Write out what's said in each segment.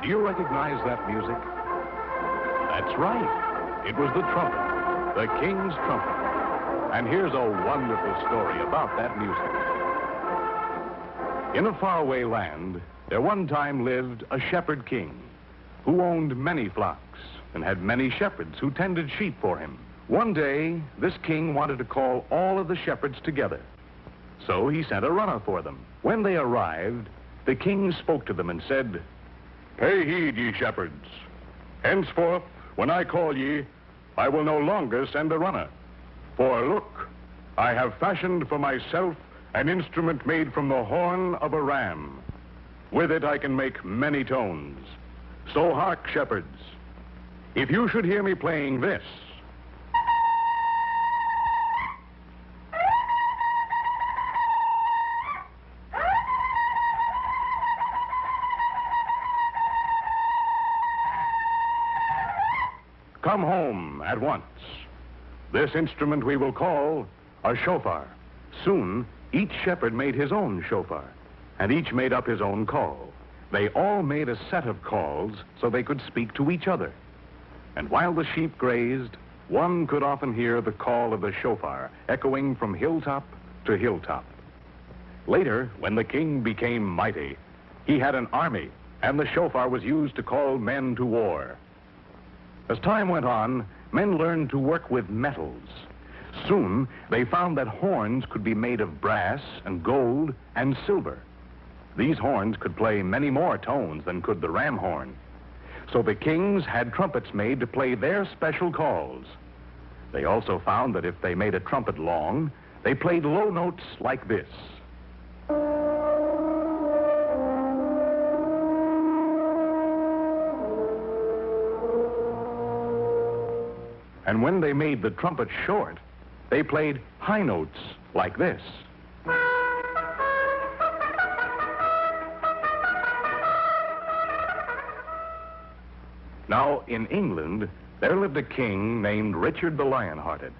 Do you recognize that music? That's right. It was the trumpet, the king's trumpet. And here's a wonderful story about that music. In a faraway land, there one time lived a shepherd king who owned many flocks and had many shepherds who tended sheep for him. One day, this king wanted to call all of the shepherds together. So he sent a runner for them. When they arrived, the king spoke to them and said, "Pay heed, ye shepherds. Henceforth, when I call ye, I will no longer send a runner. For look, I have fashioned for myself an instrument made from the horn of a ram. With it I can make many tones. So hark, shepherds. If you should hear me playing this, come home at once. This instrument we will call a shofar." Soon, each shepherd made his own shofar, and each made up his own call. They all made a set of calls so they could speak to each other. And while the sheep grazed, one could often hear the call of the shofar echoing from hilltop to hilltop. Later, when the king became mighty, he had an army, and the shofar was used to call men to war. As time went on, men learned to work with metals. Soon, they found that horns could be made of brass and gold and silver. These horns could play many more tones than could the ram horn. So the kings had trumpets made to play their special calls. They also found that if they made a trumpet long, they played low notes like this. And when they made the trumpet short, they played high notes like this. Now, in England, there lived a king named Richard the Lionhearted.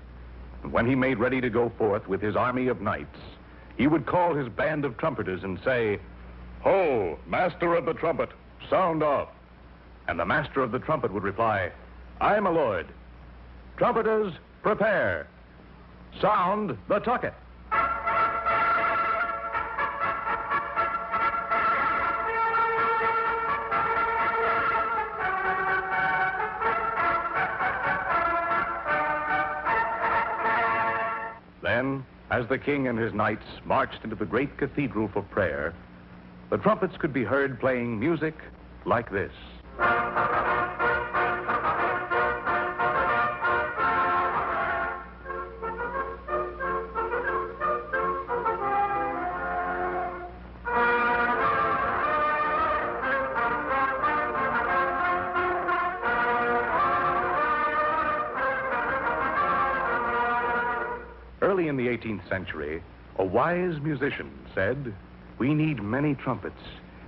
And when he made ready to go forth with his army of knights, he would call his band of trumpeters and say, "Ho, master of the trumpet, sound off." And the master of the trumpet would reply, "Aye, my lord. Trumpeters, prepare. Sound the tucket." Then, as the king and his knights marched into the great cathedral for prayer, the trumpets could be heard playing music like this. Early in the 18th century, a wise musician said, "We need many trumpets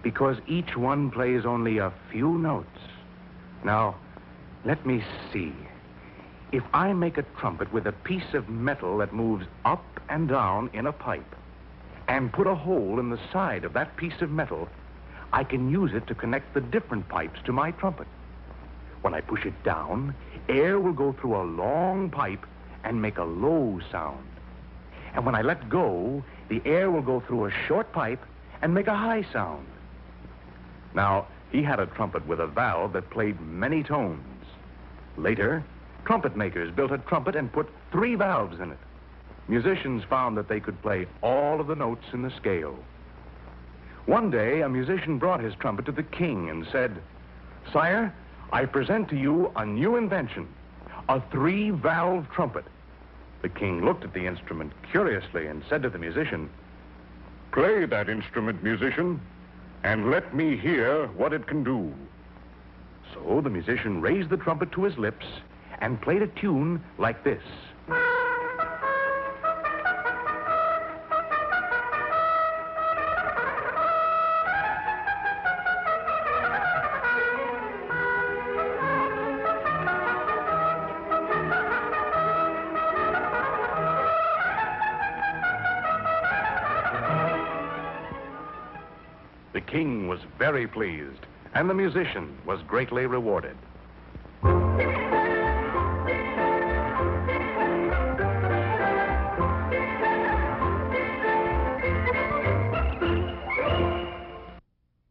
because each one plays only a few notes." Now, let me see. If I make a trumpet with a piece of metal that moves up and down in a pipe and put a hole in the side of that piece of metal, I can use it to connect the different pipes to my trumpet. When I push it down, air will go through a long pipe and make a low sound. And when I let go, the air will go through a short pipe and make a high sound. Now, he had a trumpet with a valve that played many tones. Later, trumpet makers built a trumpet and put 3 valves in it. Musicians found that they could play all of the notes in the scale. One day, a musician brought his trumpet to the king and said, "Sire, I present to you a new invention, a 3-valve trumpet." The king looked at the instrument curiously and said to the musician, "Play that instrument, musician, and let me hear what it can do." So the musician raised the trumpet to his lips and played a tune like this. The king was very pleased, And the musician was greatly rewarded.